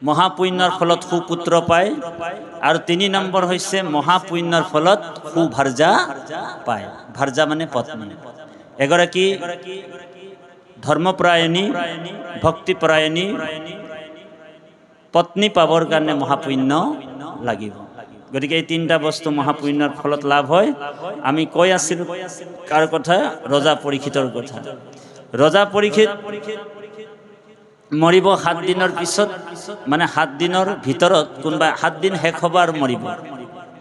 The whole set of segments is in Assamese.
মহাপুণ্যৰ ফলত সুপুত্ৰ পায়, আৰু 3 নম্বৰ হৈছে মহাপুণ্যৰ ফলত সুভাৰ্যা পায়। ভাৰ্যা মানে পত্নী। এগৰাকী ধৰ্মপৰায়ণী, ভক্তিপৰায়ণী পত্নী পাবৰ কাৰণে মহাপুণ্য লাগিব। গতিকে এই 3টা বস্তু মহাপুণ্যৰ ফলত লাভ হয়। আমি কৈ আছিলোঁ কাৰ কথা? ৰজা পৰীক্ষিতৰ কথা। ৰজা পৰীক্ষিত মৰিব 7 দিনৰ পিছত, মানে 7 দিনৰ ভিতৰত, কোনোবা 7 দিন শেষ হ'ব আৰু মৰিব,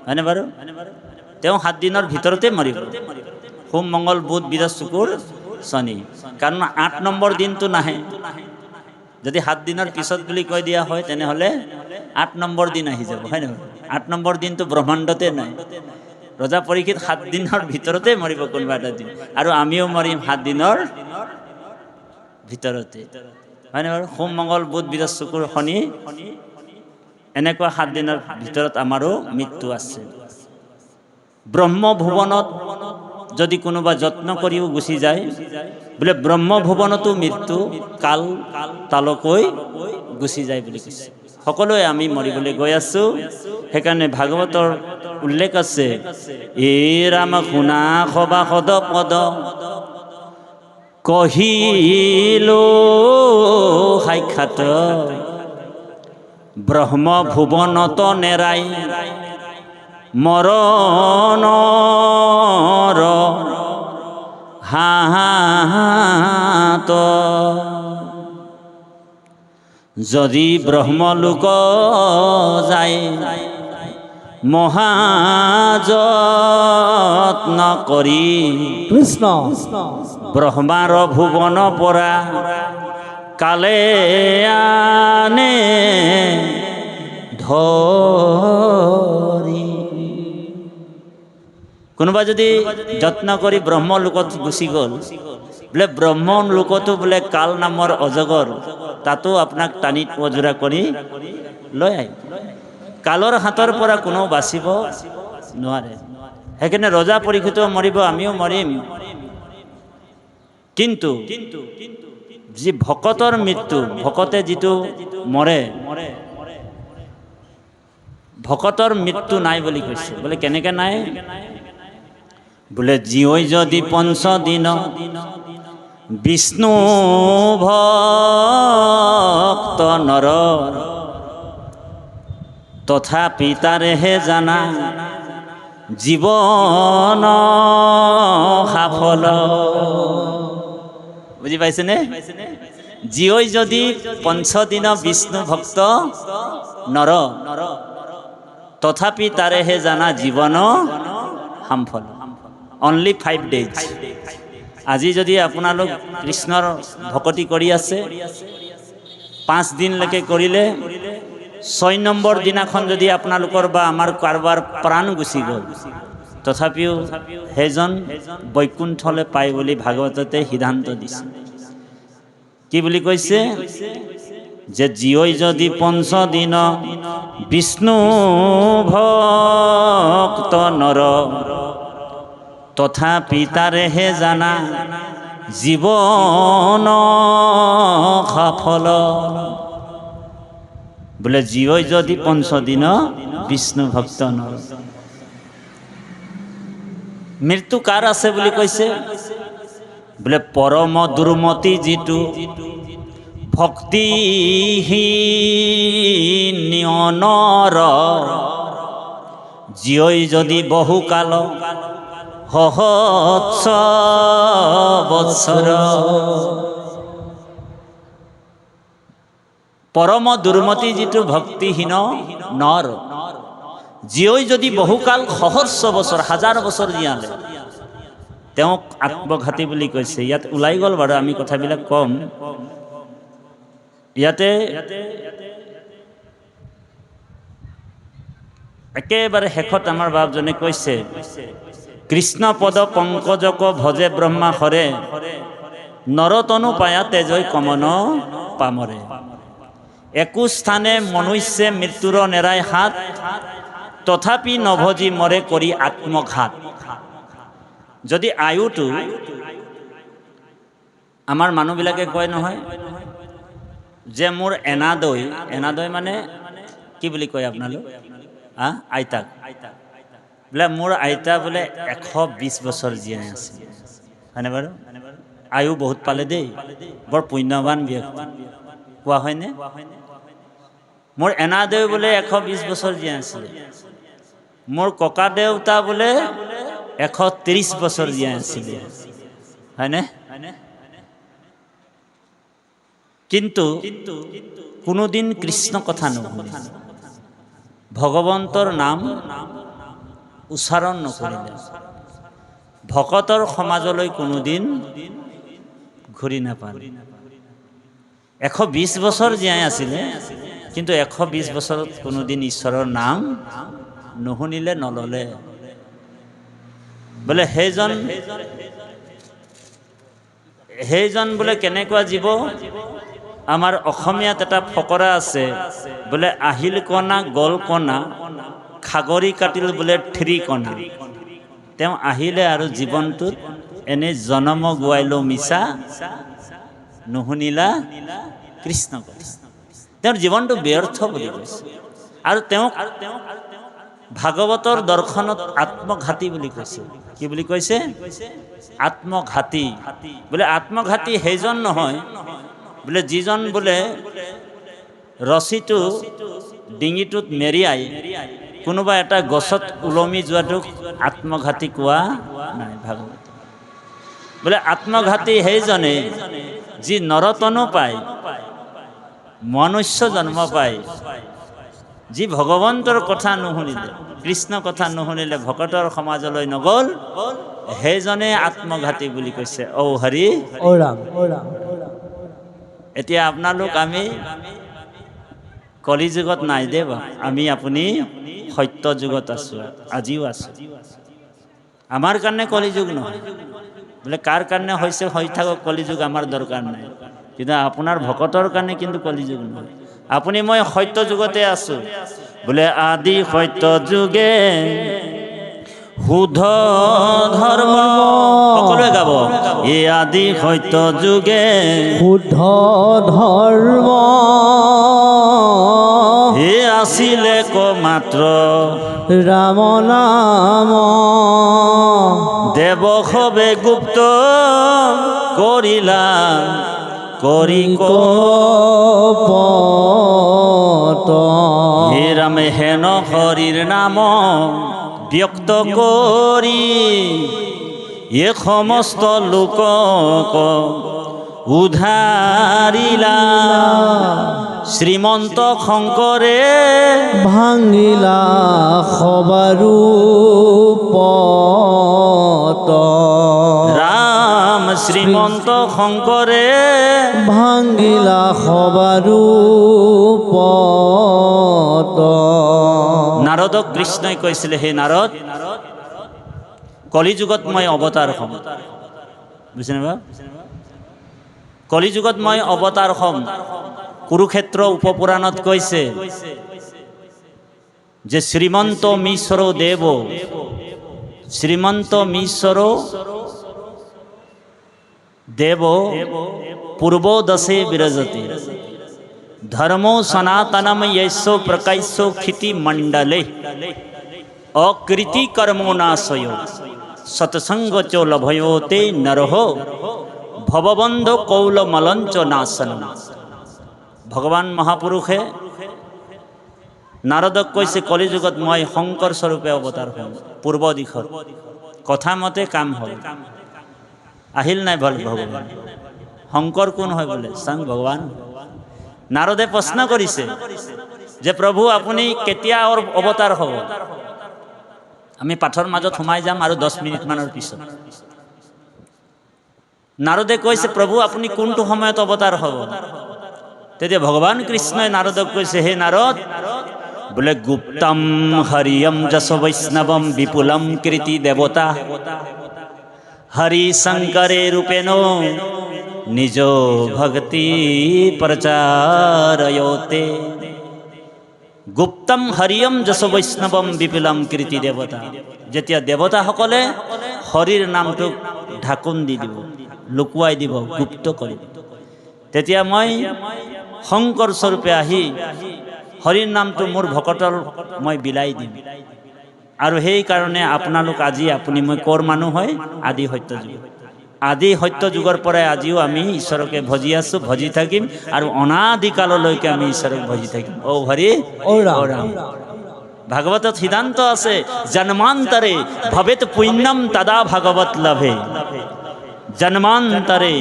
হয়নে বাৰু? তেওঁ 7 দিনৰ ভিতৰতে মৰিব। সোম, মংগল, বুধ, বৃহস্পতি, শুক্ৰ, শনি। কাৰণ 8 নম্বৰ দিনটো নাহে। যদি 7 দিনৰ পিছত বুলি কৈ দিয়া হয় তেনেহ'লে 8 নম্বৰ দিন আহি যাব, হয় নহয়? 8 নম্বৰ দিনটো ব্ৰহ্মাণ্ডতে নাই। ৰজা পৰীক্ষিত 7 দিনৰ ভিতৰতে মৰিব কোনোবা এটা দিন, আৰু আমিও মৰিম 7 দিনৰ ভিতৰতে, হয়নে বাৰু? সোম, মংগল, বুধ, বৃহস্পতি, শুক্ৰ, শনি, এনেকুৱা 7 দিনৰ ভিতৰত আমাৰো মৃত্যু আছে। ব্ৰহ্মভুৱনত যদি কোনোবা যত্ন কৰিও গুচি যায়, বোলে ব্ৰহ্মভুৱনতো মৃত্যু কাল তালকৈ গুচি যায় বুলি কৈছে। সকলোৱে আমি মৰিবলৈ গৈ আছোঁ। সেইকাৰণে ভাগৱতৰ উল্লেখ আছে, এ ৰাম শুনা সবা সদ পদ কহিলো সাক্ষাৎ ব্ৰহ্মভুৱনত নেৰাই মৰণৰ হাত। যদি ব্ৰহ্মলোক যায় মহাযত্ন কৰি, কৃষ্ণ ব্ৰহ্মাৰ ভুৱন পৰা কালে আনে ধৰি। কোনোবা যদি যত্ন কৰি ব্ৰহ্মলোকত গুচি গ'ল, বোলে ব্ৰহ্মলোকতো বোলে কাল নামৰ অজগৰ, তাতো আপোনাক টানি পজোৰা কৰি লৈ আহে। কালৰ হাতৰ পৰা কোনো বাচিব নোৱাৰে। সেইকাৰণে ৰজা পৰীক্ষিত মৰিব, আমিও মৰিম। কিন্তু যি ভকতৰ মৃত্যু, ভকতে যিটো মৰে, ভকতৰ মৃত্যু নাই বুলি কৈছে। বোলে কেনেকৈ নাই? বোলে জীয়ই যদি 5 দিন বিষ্ণু ভক্ত নৰ, তথাপি তাৰেহে জানা জীৱন সাফল। বুজি পাইছেনে? জীয়ই যদি 5 দিন বিষ্ণু ভক্ত নৰ, তথাপি তাৰেহে জানা জীৱন সাফল। Only 5 days। আজি যদি আপোনালোক কৃষ্ণৰ ভকতি কৰি আছে, 5 দিনলৈকে কৰিলে, 6 নম্বৰ দিনাখন যদি আপোনালোকৰ বা আমাৰ কাৰোবাৰ প্ৰাণ গুচি গ'ল, তথাপিও সেইজন বৈকুণ্ঠলৈ পায় বুলি ভাগৱততে সিদ্ধান্ত দিছে। কি বুলি কৈছে? যে জীয়ই যদি 5 দিন বিষ্ণু ভক্ত নৰ, তথাপি তাৰেহে জানা জীৱন সাফল। বোলে জীয়ই যদি 5 দিন বিষ্ণু ভক্ত নৰ। মৃত্যু কাৰ আছে বুলি কৈছে? বোলে পৰম দুৰ্মতি যিটো ভক্তিহীন নৰ, জীয়ই যদি বহুকাল সহস্ৰ বৎসৰ। পৰম দুৰ্মতি যিটো ভক্তিহীন নৰ, জীয়ই যদি বহুকাল সহস্ৰ বছৰ, 1000 বছৰ জীয়ালে, তেওঁক আত্মঘাতী বুলি কৈছে। ইয়াত ওলাই গ'ল বাৰু, আমি কথাবিলাক কম। ইয়াতে একেবাৰে শেষত আমাৰ বাপজনে কৈছে, কৃষ্ণ পদ পংকজক ভজে ব্ৰহ্মা হৰে, নৰতনু পায়া তেজৈ কমন পামৰে। একো স্থানে মনুষ্যে মৃত্যুৰ নেৰাই হাত, তথাপি নভজি মৰে কৰি আত্মঘাত। যদি আয়ুটো, আমাৰ মানুহবিলাকে কয় নহয়, যে মোৰ এনাদৈ মানে কি বুলি কয় আপোনালোক আইতাক বোলে মোৰ আইতা বোলে 120 বছৰ জীয়াই আছে হয়নে বাৰু আয়ু বহুত পালে দেই বৰ পুণ্যৱান ব্যক্তি কোৱা হয়নে মোৰ এনাদৈ বোলে 120 বছৰ জীয়াই আছিলে মোৰ ককা দেউতা বোলে 130 বছৰ জীয়াই আছিলে হয়নে কিন্তু কোনোদিন কৃষ্ণ কথা নুশুনিলে ভগৱন্তৰ নাম উচ্চাৰণ নকৰিলে ভকতৰ সমাজলৈ কোনোদিন ঘূৰি নাপালে 120 বছৰ জীয়াই আছিলে কিন্তু 120 বছৰত কোনোদিন ঈশ্বৰৰ নাম নুশুনিলে নললে বোলে সেইজন বোলে কেনেকুৱা জীৱ আমাৰ অসমীয়াত এটা ফকৰা আছে বোলে আহিল কণা গল কণা খাগৰি কাটিল বোলে থ্ৰী কণা তেওঁ আহিলে আৰু জীৱনটোত এনে জনম গুৱাইলো মিছা নুশুনিলা কৃষ্ণ তেওঁৰ জীৱনটো ব্যৰ্থ বুলি কৈছে আৰু তেওঁক ভাগৱতৰ দৰ্শনত আত্মঘাতী বুলি কৈছে কি বুলি কৈছে আত্মঘাতী বোলে আত্মঘাতী সেইজন নহয় বোলে যিজন বোলে ৰছীটো ডিঙিটোত মেৰিয়াই কোনোবা এটা গছত ওলমি যোৱাটোক আত্মঘাতী কোৱা নাই ভাগৱত বোলে আত্মঘাতী সেইজনে যি নৰতনু পায় মনুষ্য জন্ম পায় যি ভগৱন্তৰ কথা নুশুনিলে কৃষ্ণ কথা নুশুনিলে ভকতৰ সমাজলৈ নগ'ল সেইজনে আত্মঘাতী বুলি কৈছে ঔ হৰি ঔ ৰাম এতিয়া আপোনালোক আমি কলি যুগত নাই দে আমি আপুনি সত্য যুগত আছো আজিও আছো আমাৰ কাৰণে কলি যুগ নহয় বোলে কাৰ কাৰণে হৈছে হৈ থাকক কলি যুগ আমাৰ দৰকাৰ নাই কিন্তু আপোনাৰ ভকতৰ কাৰণে কিন্তু কলি যুগ নহয় আপুনি মই সত্য যুগতে আছো বোলে আদি সত্য যুগে শুদ্ধ ধৰ্ম সকলোৱে গাব এই আদি সত্য যুগে শুদ্ধ ধৰ্ম হে আছিলে ক মাত্ৰ ৰাম নাম দেৱ সবে গুপ্ত কৰিলা কৰি কপট হে ৰামে হেন হৰিৰ নাম ব্যক্ত কৰি এ সমস্ত লোকক উধাৰিলা শ্ৰীমন্ত শংকৰে ভাঙিলা সবাৰু পত ৰাম শ্ৰীমন্ত শংকৰে ভাঙিলা সবাৰু পত নাৰদক কৃষ্ণই কৈছিলে হে নাৰদ কলি যুগত মই অৱতাৰ হ'ম বুজিছেনে বা কলি যুগত মই অৱতাৰ হ'ম কুৰুক্ষেত্ৰ উপপুৰাণত কৈছে যে শ্ৰীমন্ত মিশ্ৰ দেৱ শ্ৰীমন্ত মিশ্ৰ দেৱ পূৰ্বদশে বিৰজতি ধৰ্মো সনাতনম য়স্য প্ৰকাশ্য ক্ষিতি মণ্ডলে অকৃতি কৰ্মো নাশয় সৎসঙ্গ চ লভয়োতে নৰহ ভববন্ধ কৌল মলঞ্চ নাশন ভগৱান মহাপুৰুষে নাৰদক কৈছে কলি যুগত মই শংকৰ স্বৰূপে অৱতাৰ হ'ম পূৰ্ব দিশত কথা মতে কাম হ'ল আহিল নাই ভাল ভগৱান শংকৰ কোন হয় বোলে স্বয়ং ভগৱান নাৰদে প্ৰশ্ন কৰিছে যে প্ৰভু আপুনি কেতিয়া অৱতাৰ হ'ব আমি পাঠৰ মাজত সোমাই যাম আৰু 10 মিনিটমানৰ পিছত নাৰদে কৈছে প্ৰভু আপুনি কোনটো সময়ত অৱতাৰ হ'ব তেতিয়া ভগৱান কৃষ্ণই নাৰদক কৈছে হে নাৰদ বোলে গুপ্তম হৰিয়ম যশ বৈষ্ণৱম বিপুলম কৃতি দেৱতা হৰি শংকৰে ৰূপেণ নিজ ভক্তি প্ৰচাৰয়তে গুপ্তম হৰিয়ম যশ বৈষ্ণৱম বিপুলম কৃতি দেৱতা যেতিয়া দেৱতাসকলে হৰিৰ নামটোক ঢাকোন দি দিব লুকুৱাই দিব গুপ্ত কৰি তেতিয়া মই শংকৰ স্বৰূপে আহি হৰিৰ নামটো মোৰ ভকতৰ মই বিলাই দিম। আৰু সেইকাৰণে আপোনালোক আজি আপুনি মই ক'ৰ মানুহ হয়? আদি সত্য যুগ। আদি সত্য যুগৰ পৰাই আজিও আমি ঈশ্বৰকে ভজি আছোঁ, ভজি থাকিম আৰু অনাদিকাললৈকে আমি ঈশ্বৰক ভজি থাকিম। ও হৰি ও ৰাম। ভাগৱতত সিদ্ধান্ত আছে, জন্মান্তৰে ভৱেত পুণ্যম তদা ভাগৱত লভে। জন্মান্তৰে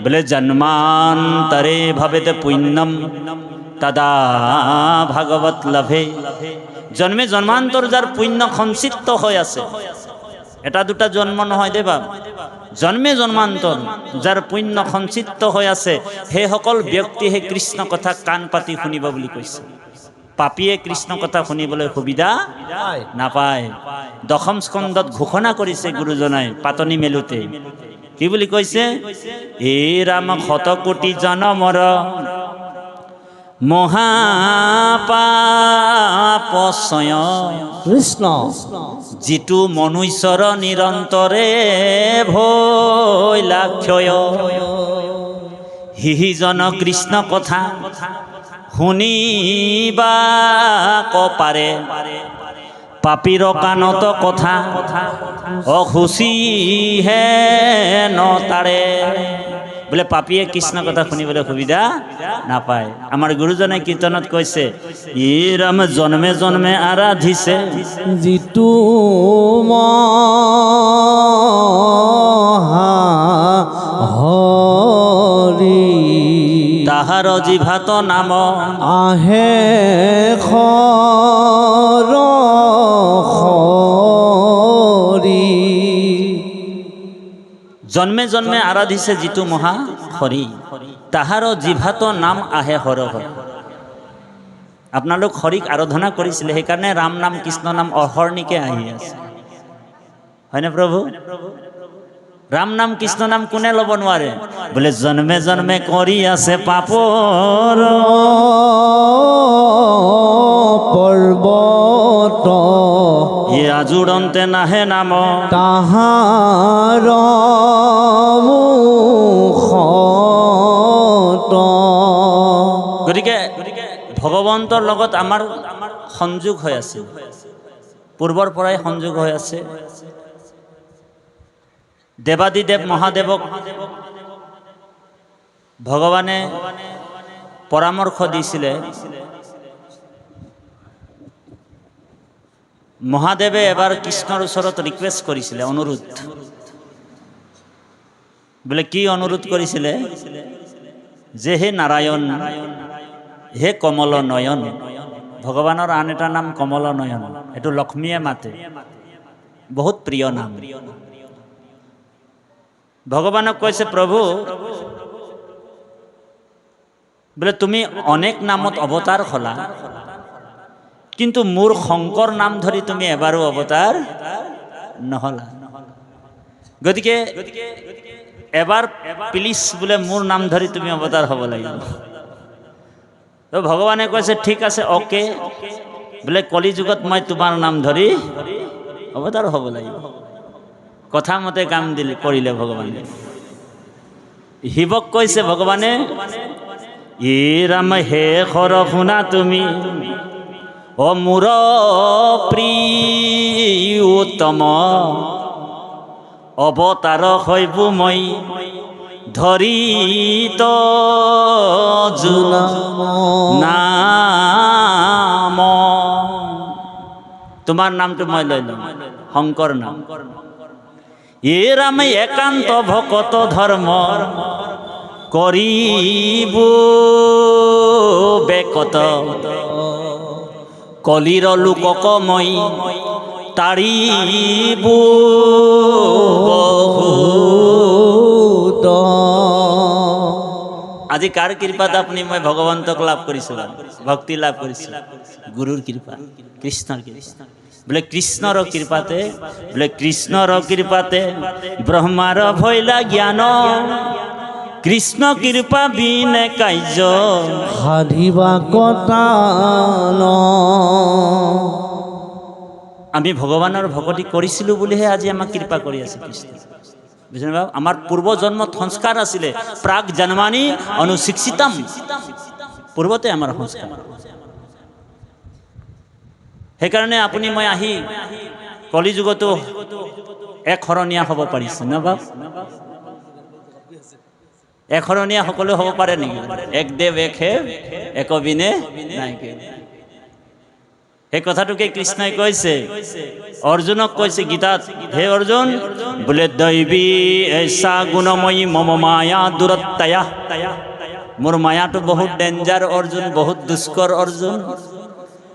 বোলে জন্মান্তৰে ভৱেত পুণ্যম তদা ভাগৱত লভে। জন্মে জন্মান্তৰ যাৰ পুণ্য সঞ্চিত হৈ আছে, এটা দুটা জন্ম নহয় দেৱা, জন্মে জন্মান্তৰ যাৰ পুণ্য সঞ্চিত হৈ আছে, সেইসকল ব্যক্তিহে কৃষ্ণ কথা কাণ পাতি শুনিব বুলি কৈছে। পাপীয়ে কৃষ্ণ কথা শুনিবলৈ সুবিধা নাপায়। দশম স্কন্ধত ঘোষণা কৰিছে গুৰুজনাই পাতনি মেলোতে। কি বুলি কৈছে? হে ৰাম শতকোটি জনমৰ মহাপাপচয় কৃষ্ণ যিটো মনুষ্যৰ নিৰন্তৰে ভৈলাক্ষয়। হিজন কৃষ্ণ কথা শুনিবা পাৰে, পাপীৰ কাণত কথা অসুচিহে নতাৰে। বোলে পাপীয়ে কৃষ্ণ কথা শুনিবলৈ সুবিধা নাপায়। আমাৰ গুৰুজনে কীৰ্তনত কৈছে, ই ৰাম জন্মে জন্মে আৰাধিছে যিটো হৰি, তাহাৰ জিভাত নাম আহে হৰি। জন্মে জন্মে আৰাধিছে যিটো মহা হৰি, তাহাৰ জিভাত নাম আহে হৰ হৰ। আপোনালোক হৰিক আৰাধনা কৰিছিলে, সেইকাৰণে ৰাম নাম কৃষ্ণ নাম অহৰ্নিকে আহি আছে, হয়নে প্ৰভু? ৰাম নাম কৃষ্ণ নাম কোনে ল'ব নোৱাৰে? বোলে জন্মে জন্মে কৰি আছে পাপৰ পৰ্বত, ই আজোৰন্তে নাহে নাম তাহাৰ মুখত। গতিকে ভগৱন্তৰ লগত আমাৰ সংযোগ হৈ আছে, পূৰ্বৰ পৰাই সংযোগ হৈ আছে। দেৱাদিদেৱ মহাদেৱক ভগৱানে পৰামৰ্শ দিছিলে। মহাদেৱে এবাৰ কৃষ্ণৰ ওচৰত ৰিকুৱেষ্ট কৰিছিলে, অনুৰোধ। বোলে কি অনুৰোধ কৰিছিলে? যে হে নাৰায়ণ, হে কমল নয়ন। ভগৱানৰ আন এটা নাম কমল নয়ন, এইটো লক্ষ্মীয়ে মাতে, বহুত প্ৰিয় নাম। ভগৱানক কৈছে, প্ৰভু বোলে তুমি অনেক নামত অৱতাৰ হলা, কিন্তু মোৰ শংকৰ নাম ধৰি তুমি এবাৰো অৱতাৰ নহলা। গতিকে এবাৰ প্লিজ বোলে মোৰ নাম ধৰি তুমি অৱতাৰ হ'ব লাগিব। তো ভগৱানে কৈছে ঠিক আছে, অ'কে, বোলে কলিযুগত মই তোমাৰ নাম ধৰি অৱতাৰ হ'ব লাগিব। কথা মতে কাম দিলে, কৰিলে ভগৱানে। শিৱক কৈছে ভগৱানে, ই ৰাম হে হৰ শুনা তুমি, অ মোৰ প্ৰিয়তম, অৱতাৰ হৈব মই ধৰিত নাম। তোমাৰ নামটো মই লৈ ল'ম, শংকৰ নাম। এ ৰাম একান্ত ভকত ধৰ্ম কৰিব বেকত, কলিৰ লোকক মই তাৰিব বহুত। আজি কাৰ কৃপাত আপুনি মই ভগৱন্তক লাভ কৰিছোঁ, ভক্তি লাভ কৰিছোঁ? গুৰুৰ কৃপা, কৃষ্ণৰ কৃপা। বোলে কৃষ্ণৰ কৃপাতে, বোলে কৃষ্ণৰ কৃপাতে ব্ৰহ্মাৰ ভৈলা জ্ঞান, কৃষ্ণ কৃপা বিনে কাৰ্য সাধিবা কটান। আমি ভগৱানৰ ভকতি কৰিছিলোঁ বুলিহে আজি আমাক কৃপা কৰি আছে কৃষ্ণ। বুঝলেন বাবু? আমাৰ পূৰ্বজন্ম সংস্কাৰ আছিলে, প্ৰাক জন্মানি অনুশিক্ষিতম, পূৰ্বতে আমাৰ সংস্কাৰ। সেইকাৰণে আপুনি মই আহি কলিযুগতো একশৰণীয়া হ'ব পাৰিছে ন বাবু? একশৰণীয়া সকলো হ'ব পাৰে নেকি? এক দেৱ এক হে এক বিনে নাই। সেই কথাটোকে কৃষ্ণই কৈছে, অৰ্জুনক কৈছে গীতাত, হে অৰ্জুন, বোলে দৈৱী এসা গুণময়ী মম মায়া দূৰত্বয়া, মোৰ মায়াটো বহুত ডেঞ্জাৰ অৰ্জুন, বহুত দুষ্কৰ অৰ্জুন।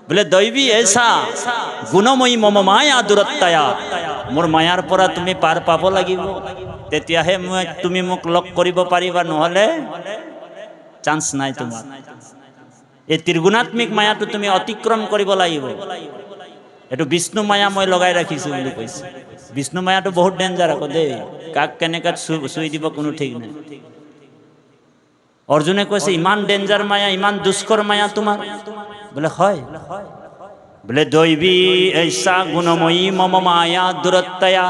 বোলে দৈৱী এসা গুণময়ী মম মায়া দূৰত্বয়া, মোৰ মায়াৰ পৰা তুমি পাৰ পাব লাগিব, তেতিয়াহে তুমি মোক লগ কৰিব পাৰিবা, নহ'লে চান্স নাই তোমাৰ। এই ত্ৰিগুণাত্মিক মায়াটো তুমি অতিক্ৰম কৰিব লাগিব। এইটো বিষ্ণু মায়া মই লগাই ৰাখিছোঁ বুলি কৈছে। বিষ্ণু মায়াটো বহুত ডেঞ্জাৰ আকৌ দেই, কাক কেনেকৈ চুই দিব কোনো ঠিক নাই। অৰ্জুনে কৈছে ইমান ডেঞ্জাৰ মায়া, ইমান দুষ্কৰ মায়া তোমাৰ? বোলে হয়। বোলে দৈৱী ঐষা গুণময়ী মম মায়া দূৰত্বয়া,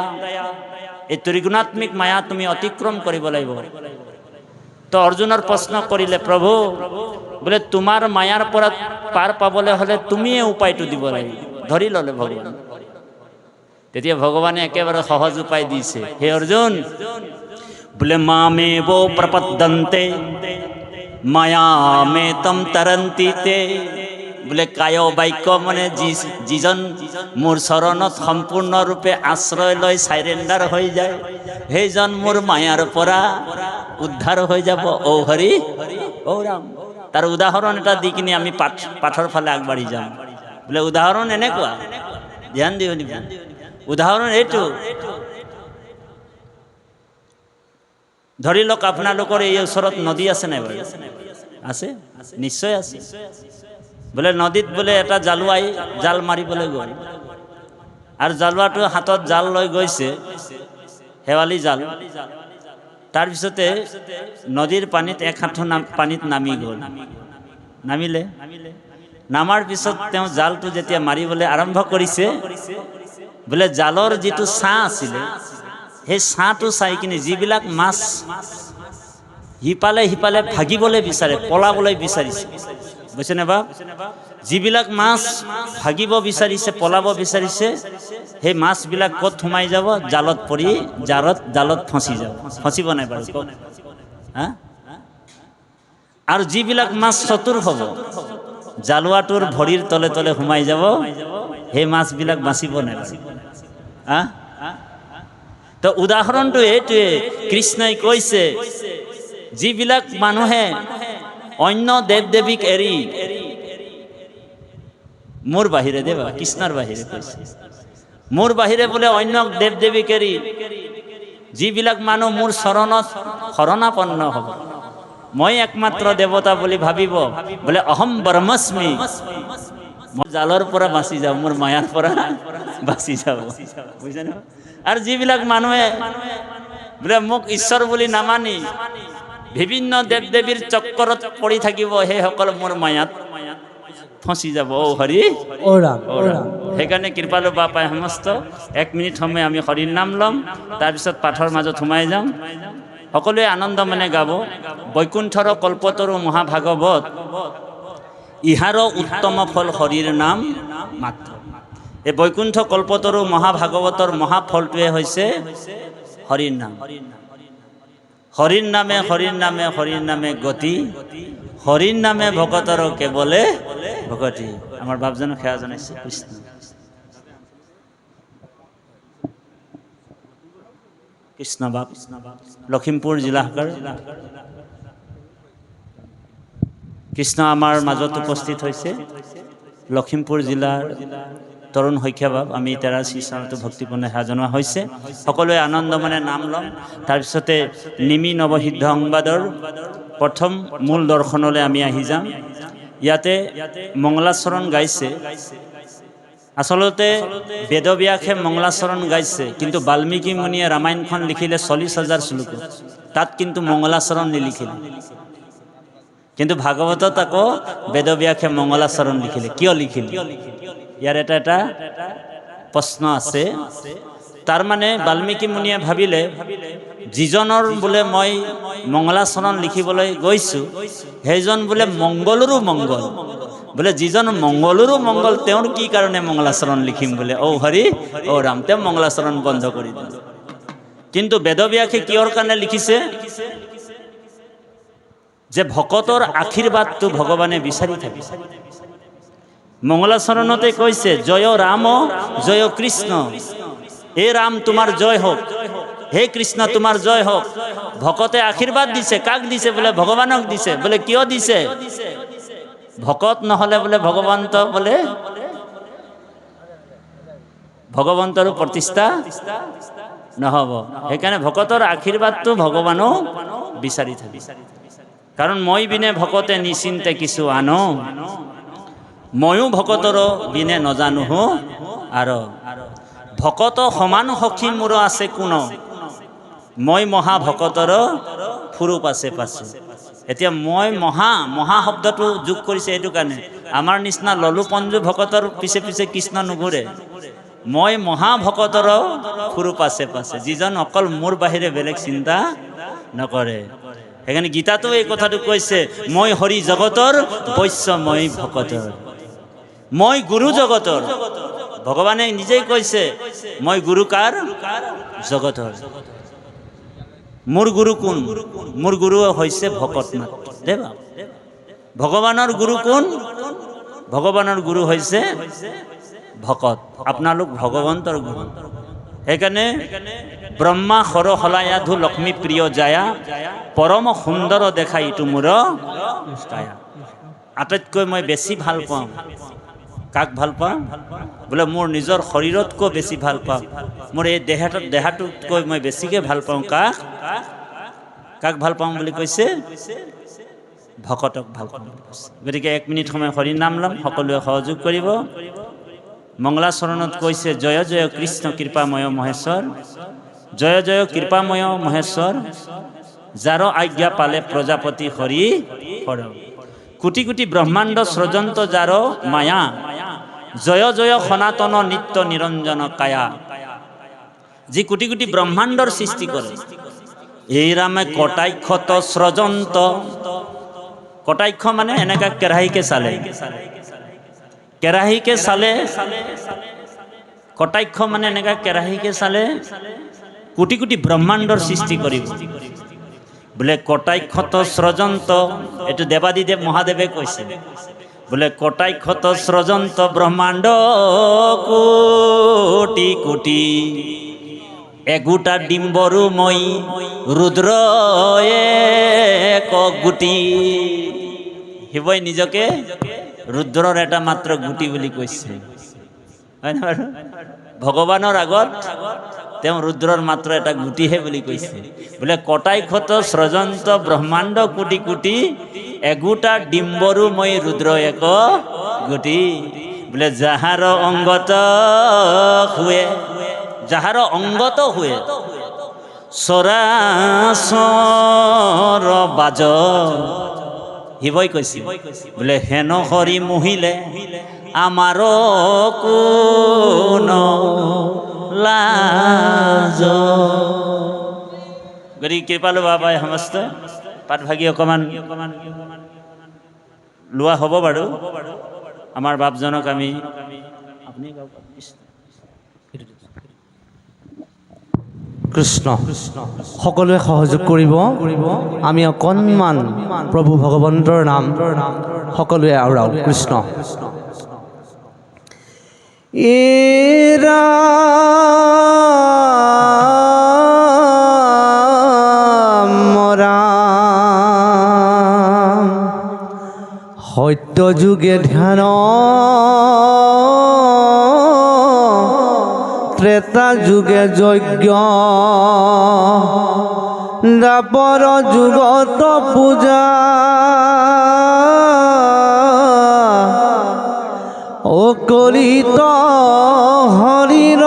এই ত্ৰিগুণাত্মিক মায়া তুমি অতিক্ৰম কৰিব লাগিব। তো অৰ্জুনৰ প্ৰশ্ন কৰিলে, প্ৰভু বোলে তোমাৰ মায়াৰ পৰা পাৰ পাবলৈ হ'লে তুমিয়ে উপায়টো দিব লাগিব, ধৰি ল'লে ভগৱান। তেতিয়া ভগৱানে একেবাৰে সহজ উপায় দিছে, হে অৰ্জুন, বোলে মামেব প্ৰপদ্যন্তে মায়ামে তম তৰন্তি তে, বোলে কায় বাক্য মানে যিজন মোৰ চৰণত সম্পূৰ্ণৰূপে আশ্ৰয় লৈ চাইৰেণ্ডাৰ হৈ যায়, সেইজন মোৰ মায়াৰ পৰা উদ্ধাৰ হৈ যাব। ঔ হৰি ঔ ৰাম। তাৰ উদাহৰণ এটা দি কিনে আমি পাঠৰ ফালে আগবাঢ়ি যাম। বোলে উদাহৰণ এনেকুৱা, ধ্যান দি শুনিব। উদাহৰণ এইটো, ধৰি লওক আপোনালোকৰ এই ওচৰত নদী আছে নাই বাৰু? আছে, নিশ্চয় আছে। বোলে নদীত বোলে এটা জালুৱাই জাল মাৰিবলৈ গ'ল, আৰু জালুৱাটো হাতত জাল লৈ গৈছে, শেৱালি জাল। তাৰপিছতে নদীৰ পানীত এক হাঁঠু পানীত নামি গ'ল। নামিলে, নামাৰ পিছত তেওঁ জালটো যেতিয়া মাৰিবলৈ আৰম্ভ কৰিছে, বোলে জালৰ যিটো ছাঁ আছিলে, সেই ছাঁটো চাই কিনে যিবিলাক মাছ সিপালে সিপালে ভাগিবলৈ বিচাৰে, পলাবলৈ বিচাৰিছে, বুজিছেনে বা? যিবিলাক মাছ ভাগিব বিচাৰিছে, পলাব বিচাৰিছে, সেই মাছবিলাক ক'ত সোমাই যাব? জালত পৰি জালত ফচি যাব। ফচিব নাই বাৰু কওক? হা? আৰু যিবিলাক মাছ চতুৰ হ'ব, জালুৱাটোৰ ভৰিৰ তলে তলে সোমাই যাব, সেই মাছবিলাক বাচিব নাই বাৰু? হা? তো উদাহৰণটো এইটোৱে, কৃষ্ণই কৈছে যিবিলাক মানুহে অন্য দেৱ দেৱীক এৰি, মোৰ বাহিৰে দেৱা কৃষ্ণৰ বাহিৰে কৈছে, মোৰ বাহিৰে বোলে অন্য দেৱ দেৱীক এৰি যিবিলাক মানুহ মোৰ চৰণত শৰণাপন্ন হ'ব, মই একমাত্ৰ দেৱতা বুলি ভাবিব, বোলে অহম ব্ৰহ্মস্মি, মই জালৰ পৰা বাচি যাওঁ, মোৰ মায়াৰ পৰা বাচি যাব, বুজিছে ন? আৰু যিবিলাক মানুহে বোলে মোক ঈশ্বৰ বুলি নামানি বিভিন্ন দেৱ দেৱীৰ চক্কৰত পৰি থাকিব, সেইসকল মোৰ মায়াত ফচি যাব। ঔ হৰি ও ৰাম, ও ৰাম। সেইকাৰণে কৃপালু বাপাই সমস্ত 1 মিনিট সময় আমি হৰিৰ নাম ল'ম, তাৰপিছত পাঠৰ মাজত সোমাই যাম। সকলোৱে আনন্দ মনে গাব, বৈকুণ্ঠৰ কল্পতৰু মহাভাগৱত, ইহাৰো উত্তম ফল হৰিৰ নাম মাত্ৰ। এই বৈকুণ্ঠ কল্পতৰু মহাভাগৱতৰ মহাফলটোৱে হৈছে হৰিৰ নাম। হৰিৰ নামে হৰিৰ নামে হৰিৰ নামে গতি, হৰিৰ নামে ভকতৰ কেৱলে ভকতি। আমাৰ বাপজনক সেৱা জনাইছে কৃষ্ণ। কৃষ্ণ বাপ, লখিমপুৰ জিলা। কৃষ্ণ আমাৰ মাজত উপস্থিত হৈছে, লখিমপুৰ জিলাৰ তৰুণ শইকীয়া বাপ। আমি তেৰা শ্ৰীচৰণতো ভক্তিপূৰ্ণ সেৱা জনোৱা হৈছে। সকলোৱে আনন্দ মনে নাম ল'ম। তাৰপিছতে নিমি নৱসিদ্ধ সংবাদৰ প্ৰথম মূল দৰ্শনলৈ আমি আহি যাম। ইয়াতে মংগলাচৰণ গাইছে, আচলতে বেদব্যাসে মংগলাচৰণ গাইছে, কিন্তু বাল্মীকি মুনিয়ে ৰামায়ণখন লিখিলে 40,000 শ্লোক, তাত কিন্তু মংগলাচৰণ নিলিখিলে। কিন্তু ভাগৱতত আকৌ বেদব্যাসে মংগলাচৰণ লিখিলে। কিয় লিখিলে? ইয়াৰ এটা প্ৰশ্ন আছে। তাৰ মানে বাল্মীকি মুনিয়ে ভাবিলে যিজনৰ বোলে মই মংগলাচৰণ লিখিবলৈ গৈছোঁ সেইজন বোলে মংগলৰো মংগল, বোলে যিজন মংগলৰো মংগল তেওঁৰ কি কাৰণে মংগলাচৰণ লিখিম বোলে, হৰি ৰাম, তেওঁ মংগলাচৰণ বন্ধ কৰি দিলে। কিন্তু বেদব্যাসে কিহৰ কাৰণে লিখিছে? যে ভকতৰ আশীৰ্বাদটো ভগৱানে বিচাৰি থাকে। মংগলাচৰণতে কৈছে জয় ৰাম জয় কৃষ্ণ, হে ৰাম তোমাৰ জয় হওক, হে কৃষ্ণ তোমাৰ জয় হওক। ভকতে আশীৰ্বাদ দিছে, কাক দিছে? বোলে ভগৱানক দিছে। বোলে কিয় দিছে? ভকত নহলে বোলে ভগৱন্ত বোলে ভগৱন্তৰো প্ৰতিষ্ঠা নহব। সেইকাৰণে ভকতৰ আশীৰ্বাদটো ভগৱানো বিচাৰি থাকে। কাৰণ মই বিনে ভকতে নিচিন্তে কিছু আনো, ময়ো ভকতৰ বিনে নজানো হো আৰু ভকত সমান সখী মোৰ আছে কোন, মই মহা ভকতৰ ফুৰু পাছে পাছে। এতিয়া মই মহা শব্দটো যোগ কৰিছে এইটো কাৰণে, আমাৰ নিচিনা ললু পঞ্জু ভকতৰ পিছে পিছে কৃষ্ণ নুঘূৰে। মই মহা ভকতৰ ফুৰু পাছে পাছে, যিজন অকল মোৰ বাহিৰে বেলেগ চিন্তা নকৰে। সেইকাৰণে গীতাতো এই কথাটো কৈছে, মই হৰি জগতৰ বৈশ্য মই ভকতৰ, মই গুৰু জগতৰ। ভগৱানে নিজেই কৈছে মই গুৰু কাৰ? জগতৰ। মোৰ গুৰু কোন? মোৰ গুৰু হৈছে ভকত মাত্ৰ। দেৱা ভগৱানৰ গুৰু কোন? ভগৱানৰ গুৰু হৈছে ভকত। আপোনালোক ভগৱন্তৰ গুৰু। সেইকাৰণে ব্ৰহ্মা সৰ হলায়াধু লক্ষ্মী প্ৰিয় জায়া, পৰম সুন্দৰ দেখা ইটো মোৰ কায়া। আটাইতকৈ মই বেছি ভাল পাওঁ কাক ভাল পাওঁ? বোলে মোৰ নিজৰ শৰীৰতকৈ বেছি ভাল পাওঁ, মোৰ এই দেহাটোতকৈ মই বেছিকৈ ভাল পাওঁ কাক ভাল পাওঁ বুলি কৈছে? ভকতক ভাল পাওঁ। গতিকে 1 মিনিট সময় হৰি নাম ল'ম, সকলোৱে সহযোগ কৰিব। মংগলাচৰণত কৈছে জয় জয় কৃষ্ণ কৃপাময় মহেশ্বৰ, জয় জয় কৃপাময় মহেশ্বৰ, যাৰ আজ্ঞা পালে প্ৰজাপতি হৰি হৰ। কোটি কোটি ব্ৰহ্মাণ্ড সৃজন্ত যাৰ মায়া, জয় জয় সনাতন নিত্য নিৰঞ্জন কায়া। যি কোটি কোটি ব্ৰহ্মাণ্ডৰ সৃষ্টি কৰে, এই ৰামে কটাক্ষত সৃজন্ত। কটাক্ষ মানে এনেকা কেৰাহীকে চালে, কেৰাহীকে চালে। কটাক্ষ মানে এনেকা কেৰাহীকে চালে কোটি কোটি ব্ৰহ্মাণ্ডৰ সৃষ্টি কৰিব। বোলে কটাক্ষত সৃজন্ত, এইটো দেৱাদিদেৱ মহাদেৱে কৈছে। বোলে কটাক্ষত সৃজন্ত ব্ৰহ্মাণ্ড কোটি কোটি, এগোটা ডিম্বৰু মই ৰুদ্ৰ এক গুটি। শিৱই নিজকে ৰুদ্ৰৰ এটা মাত্ৰ গুটি বুলি কৈছে, হয় না বাৰু? ভগৱানৰ আগত তেওঁ ৰুদ্ৰৰ মাত্ৰ এটা গুটিহে বুলি কৈছে। বোলে কটাক্ষত সৃজন্ত ব্ৰহ্মাণ্ড কোটি কোটি, এগোটা ডিম্বৰু মই ৰুদ্ৰ এক গুটি। বোলে যাহাৰ অংগত শুৱে, যাহাৰ অংগত শুৱে চৰাচৰ বাজ। শিৱই কৈছে বোলে হেন হৰি মোহিলে আমাৰ কোন লাজ। গতিকে কৃপালু বাবাই সমস্ত পাঠভাগী অকণমান লোৱা হ'ব বাৰু। আমাৰ বাপজনক আমি কৃষ্ণ সকলোৱে সহযোগ কৰিব। আমি অকণমান প্ৰভু ভগৱন্তৰ নাম সকলোৱে আওৰাও। কৃষ্ণ এৰা সত্য যুগে ধ্যান, ত্ৰেতা যুগে যজ্ঞ, দ্বাপৰ যুগত পূজা, অকলিত হৰিৰ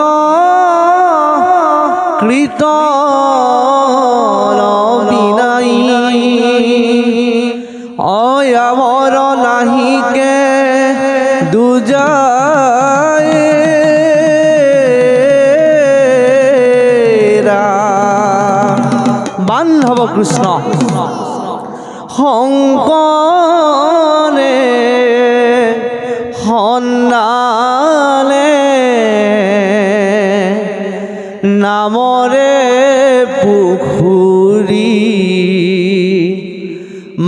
কৃত বিনাই, অয়ামৰ নাহিকে দুজায় গাব কৃষ্ণ শংকৰে সন্ধালে নামৰে পুখুৰী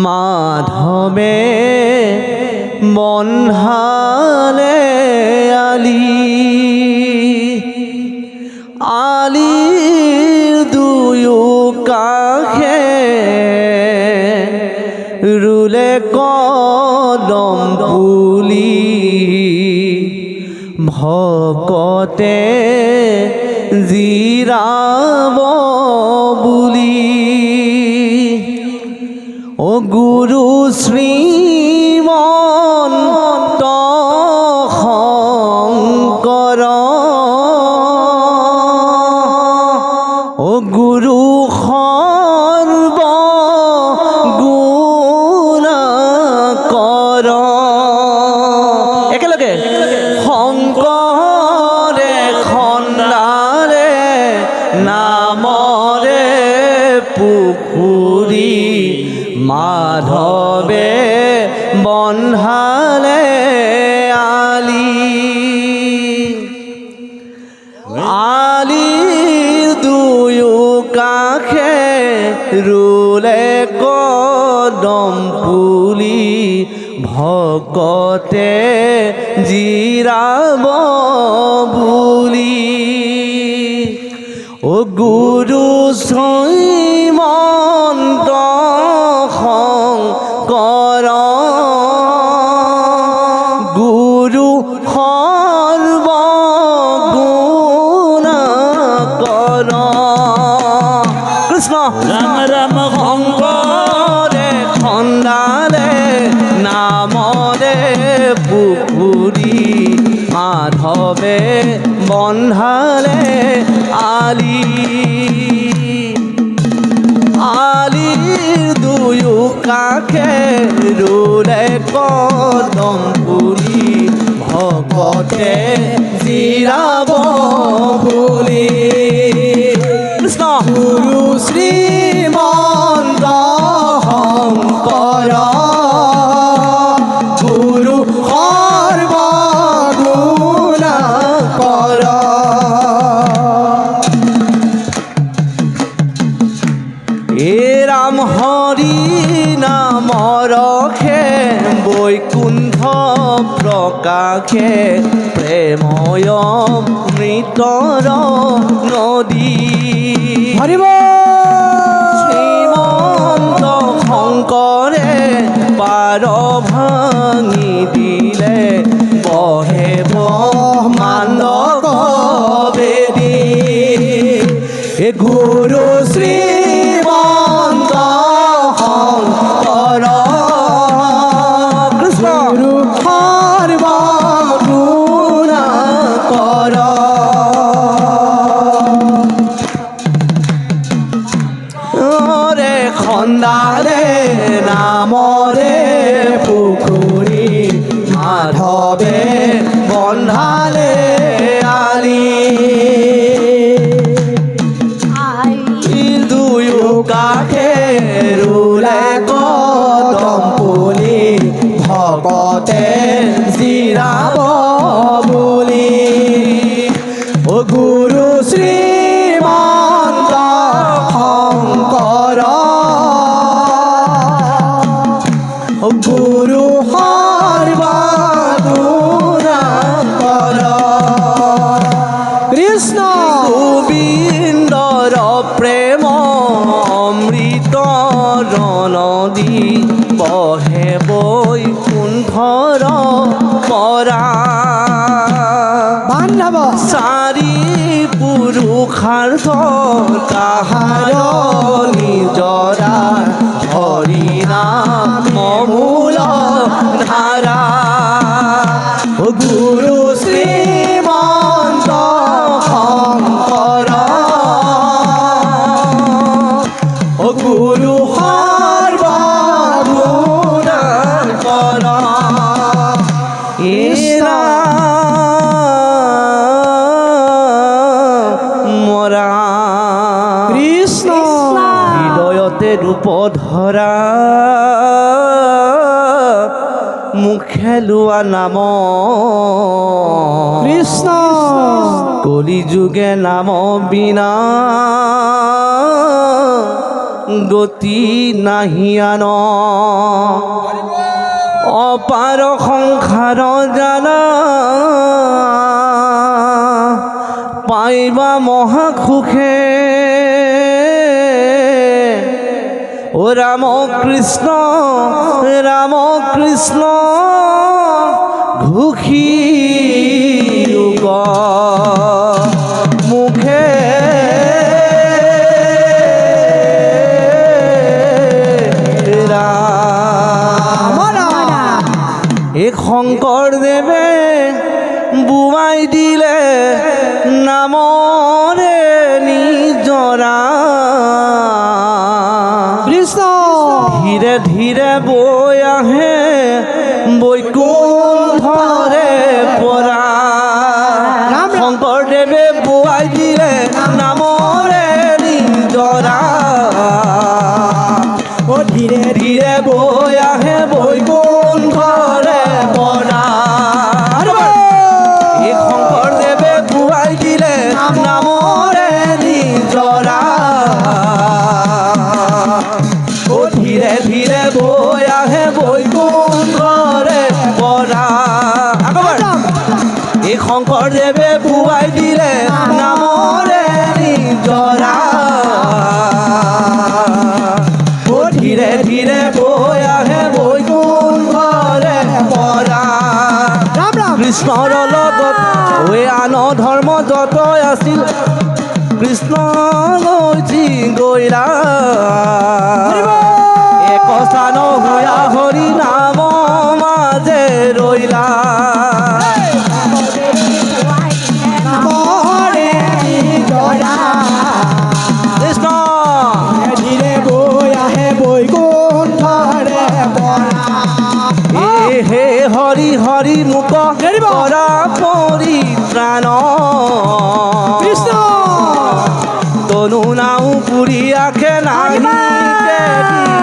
মাধৱে বন্ধালে আলিৰ দুয়ো কাষে ৰুলে কদম পুলি ভকতে জিৰাব বুলি ও গুৰু শ্ৰীমন্ত শংকৰ ও গুৰু সৰ্ব গুণকৰ একেলগে শংকৰে খন্দাৰে নামৰে পুখুৰী মাধৱে বন্ধালে আলিৰ দুয়ো কাষে ৰুলে কদম পুলি ভকতে জিৰাব বুলি ও গুৰু শ্ৰীমন্ত শংকৰ গুৰু সৰ্ব গুণকৰ কৃষ্ণ ৰাম ৰাম শংকৰে খন্দালে নামৰে পুখুৰী মাধৱে বন্ধালে আলিৰ দুয়ো কাষে ৰুলে কদম পুলি ভকতে জিৰাব বুলি কৃষ্ণ গুৰু শ্ৰীমন্ত শংকৰ গুৰু সৰ্ব গুণকৰ এ ৰাম হৰি নাম ৰখে বৈকুণ্ঠ প্ৰকাশে প্ৰেময় মৃতৰ নদী হৰিব শ্ৰীমন্ত শংকৰে পাৰ ভাঙি দিলে বহে ব্ৰহ্মাণ্ড বেদী হে গুৰু শ্ৰীমন্ত শংকৰ কৃষ্ণ গুৰু সৰ্ব গুণকৰ ৰে খন্দালে নামৰে পুখুৰী মাধৱে বন্ধালে দুয়ো কাষে ৰুলে কদম পুলি ভকতে জিৰাব বুলি ও গুৰু শ্ৰীমন্ত শংকৰ ও গুৰু সৰ্ব গুণকৰ কৃষ্ণ গোবিন্দৰ প্ৰেম অমৃত নদী বহে বৈকুণ্ঠৰ পৰা বান্ধৱ চাৰি পুৰুষাৰ্থ তাহাৰ নিজৰা হৰি নাম মূল ধাৰা ও গুৰু শ্ৰীমন্ত শংকৰ ও গুৰু সৰ্ব গুণকৰ মৰা কৃষ্ণ হৃদয়ত মুখে লোৱা নাম কৃষ্ণ কলি যুগে নাম বিনা গতি নাহিয়ান অপার সংসার জানা পাইবা মহাসুখে ও রাম কৃষ্ণ ঘুষি যুগ মুখে এক শংকৰদেৱে বুৱাই দিলে নামৰে নিজৰা কৃষ্ণ ধীৰে ধীৰে বৈ আহে বৈকুণ্ঠৰে পৰা শংকৰদেৱে বুৱাই দিলে নামৰে নিজৰা ও ধীৰে ধীৰে বৈ আহে বৈকুণ্ঠৰে পৰা এই শংকৰদেৱে বুৱাই দিলে নামৰে নিজৰা ও ধীৰে ধীৰে বৈ আহে বৈকুণ্ঠৰে পৰা এই শংকৰদেৱে বুৱাই দিলে নামৰে নিজৰা ও ধীৰে ধীৰে বৈ আহে বৈকুণ্ঠৰে পৰা ৰাম ৰাম কৃষ্ণৰ লগত ঐ আন ধৰ্ম যত আছিল কৃষ্ণ গৈছি গৈলা এক স্থান হোৱা হৰি নাম মাজে ৰৈলা নামৰে নিজৰা কৃষ্ণ ধীৰে বৈ আহে বৈকুণ্ঠৰে পৰা হে হৰি হৰি মুক কৰা পৰিত্ৰাণ কৃষ্ণ তনু নাও পুৰি আখে নাহিকে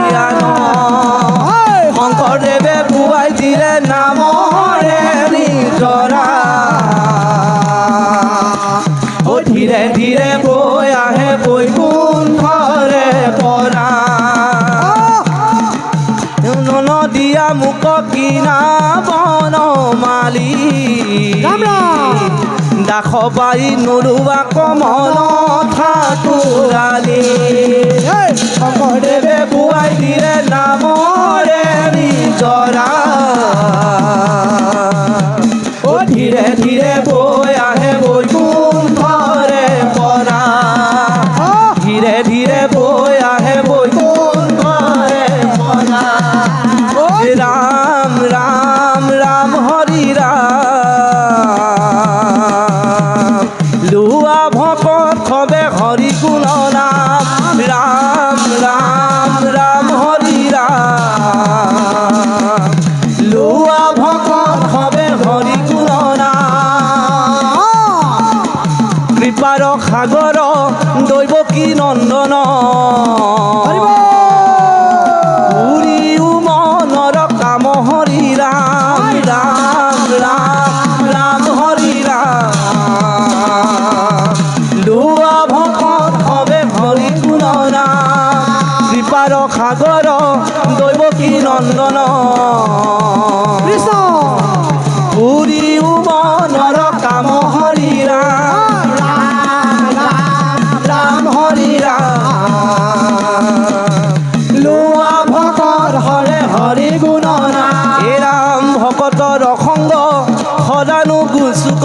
জ্ঞান শংকৰদেৱে বুৱাই দিলে নামৰে নিজৰা ও ধীৰে ধীৰে বৈ আহে বৈকুণ্ঠৰে পৰা নদীয়া মুক কিনা বনমালী ৰাম ৰাম দাস বাৰী নৰুৱা কমল ঠাকুৰালী শংকৰদেৱে বুৱাই দিলে নামৰে নিজৰা ও ধীৰে ধীৰে বৈ আহে বৈকুণ্ঠৰে পৰা ধীৰে ধীৰে বৈ আহে বৈকুণ্ঠৰে পৰা রাম রাম রাম হরি রাম লুয়া ভকত খবে হরি গুণ নাম রাম রাম রাম হরি রাম লুয়া ভকত খবে হরি গুণ নাম কৃপার সাগর দৈবকী নন্দন হরি রাম রাম রাম রাম হরি রাম লুয়া ভকত হবে হরি গুণ নাম কৃপার সাগর দৈবকী নন্দন কৃষ্ণ পুরী উমনৰ কাম হৰি ৰাম ৰাম হৰি ৰাম লোৱা ভকত হৰে হৰি গুণ এ ৰাম ভকতৰ সংগ সদানো গুচুক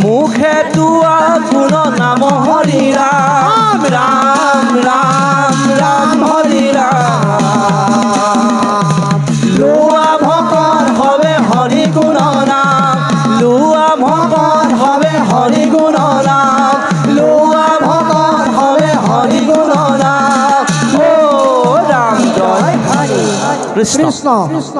মুখে তোৱা গুণ নাম হৰি ৰাম ৰাম ৰাম ৰাম হৰি ৰাম লোৱা ভকত হবে হৰি গুণ নাম লোৱা ভকত হবে হৰি গুণ নাম লোৱা ভকত হবে হৰি গুণ নাম ও ৰাম জয় হৰি কৃষ্ণ কৃষ্ণ